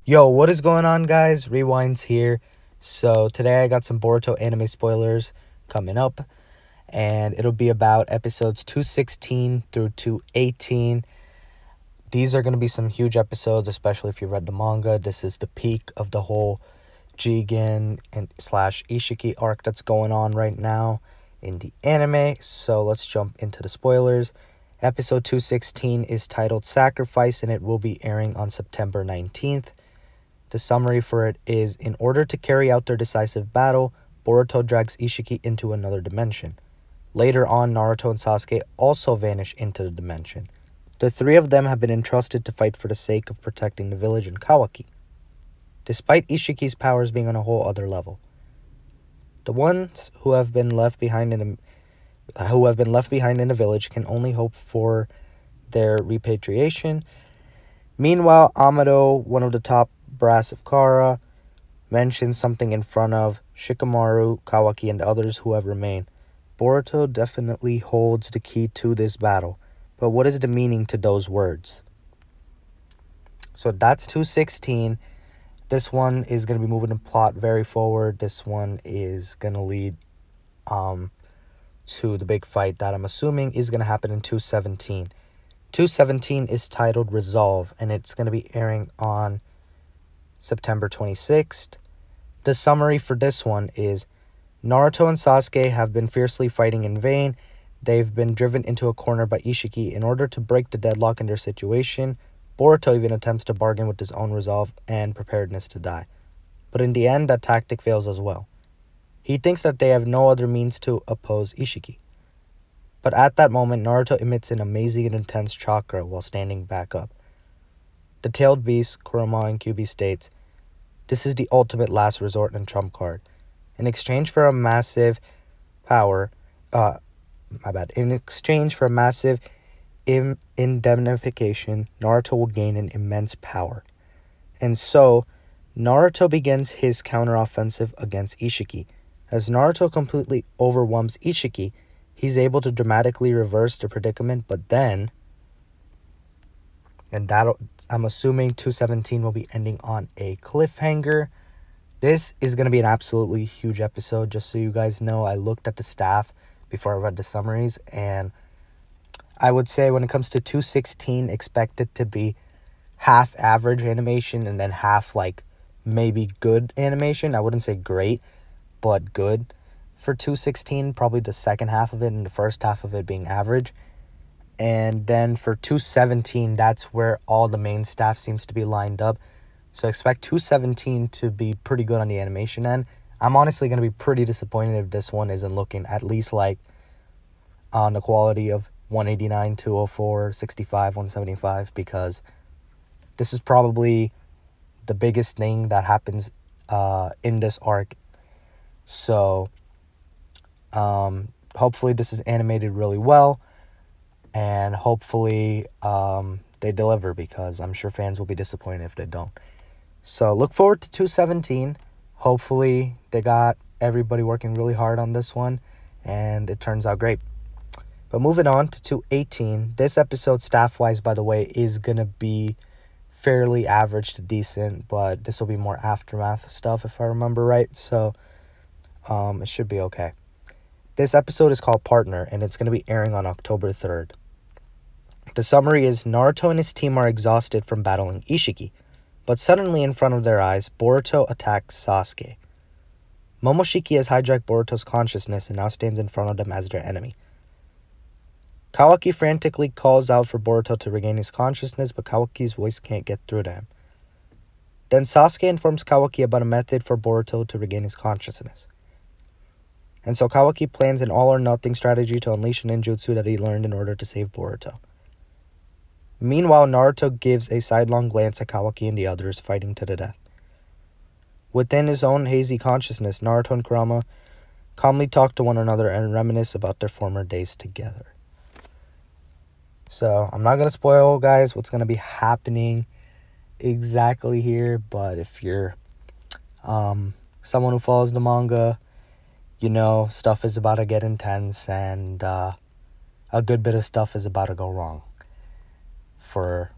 Yo, what is going on, guys? Rewinds here. So today I got some Boruto anime spoilers coming up, and it'll be about episodes 216 through 218. These are going to be some huge episodes, especially if you read the manga. This is the peak of the whole Jigen and slash Ishiki arc that's going on right now in the anime. So let's jump into the spoilers. Episode 216 is titled Sacrifice, and it will be airing on September 19th. The summary for it is, in order to carry out their decisive battle, Boruto drags Ishiki into another dimension. Later on, Naruto and Sasuke also vanish into the dimension. The three of them have been entrusted to fight for the sake of protecting the village in Kawaki, despite Ishiki's powers being on a whole other level. The ones who have been left behind in the village can only hope for their repatriation. Meanwhile, Amado, one of the top brass of Kara, mentions something in front of Shikamaru, Kawaki, and others who have remained. Boruto definitely holds the key to this battle, but what is the meaning to those words? So that's 216. This one is going to be moving the plot very forward. This one is going to lead to the big fight that I'm assuming is going to happen in 217. 217 is titled Resolve, and it's going to be airing on September 26th. The summary for this one is, Naruto and Sasuke have been fiercely fighting in vain. They've been driven into a corner by Ishiki. In order to break the deadlock in their situation, Boruto even attempts to bargain with his own resolve and preparedness to die. But in the end, that tactic fails as well. He thinks that they have no other means to oppose Ishiki. But at that moment, Naruto emits an amazing and intense chakra while standing back up. The tailed beast, Kurama in QB states, "This is the ultimate last resort and trump card. In exchange for a massive indemnification, Naruto will gain an immense power." And so, Naruto begins his counteroffensive against Ishiki. As Naruto completely overwhelms Ishiki, he's able to dramatically reverse the predicament, but then, and that I'm assuming 217 will be ending on a cliffhanger. This is going to be an absolutely huge episode. Just so you guys know, I looked at the staff before I read the summaries, and I would say when it comes to 216, expect it to be half average animation and then half like maybe good animation. I wouldn't say great, but good. For 216, probably the second half of it and the first half of it being average. And then for 217, that's where all the main staff seems to be lined up. So expect 217 to be pretty good on the animation end. I'm honestly going to be pretty disappointed if this one isn't looking at least like on the quality of 189, 204, 65, 175, because this is probably the biggest thing that happens in this arc. So hopefully this is animated really well. And hopefully they deliver, because I'm sure fans will be disappointed if they don't. So look forward to 217. Hopefully they got everybody working really hard on this one, and it turns out great. But moving on to 218. This episode, staff-wise, by the way, is going to be fairly average to decent, but this will be more aftermath stuff if I remember right. So it should be okay. This episode is called Partner, and it's going to be airing on October 3rd. The summary is, Naruto and his team are exhausted from battling Ishiki, but suddenly in front of their eyes, Boruto attacks Sasuke. Momoshiki has hijacked Boruto's consciousness and now stands in front of them as their enemy. Kawaki frantically calls out for Boruto to regain his consciousness, but Kawaki's voice can't get through to him. Then Sasuke informs Kawaki about a method for Boruto to regain his consciousness. And so Kawaki plans an all-or-nothing strategy to unleash a ninjutsu that he learned in order to save Boruto. Meanwhile, Naruto gives a sidelong glance at Kawaki and the others fighting to the death. Within his own hazy consciousness, Naruto and Kurama calmly talk to one another and reminisce about their former days together. So, I'm not going to spoil, guys, what's going to be happening exactly here, but if you're someone who follows the manga, you know stuff is about to get intense, and a good bit of stuff is about to go wrong for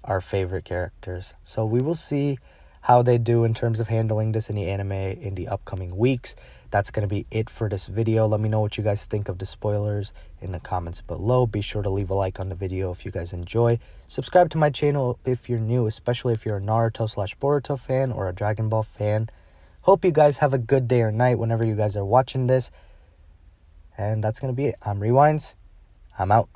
our favorite characters. So we will see how they do in terms of handling this in the anime in the upcoming weeks. That's going to be it for this video. Let me know what you guys think of the spoilers in the comments below. Be sure to leave a like on the video if you guys enjoy. Subscribe to my channel if you're new, especially if you're a Naruto/Boruto fan or a Dragon Ball fan. Hope you guys have a good day or night whenever you guys are watching this. And that's going to be it. I'm Rewinds. I'm out.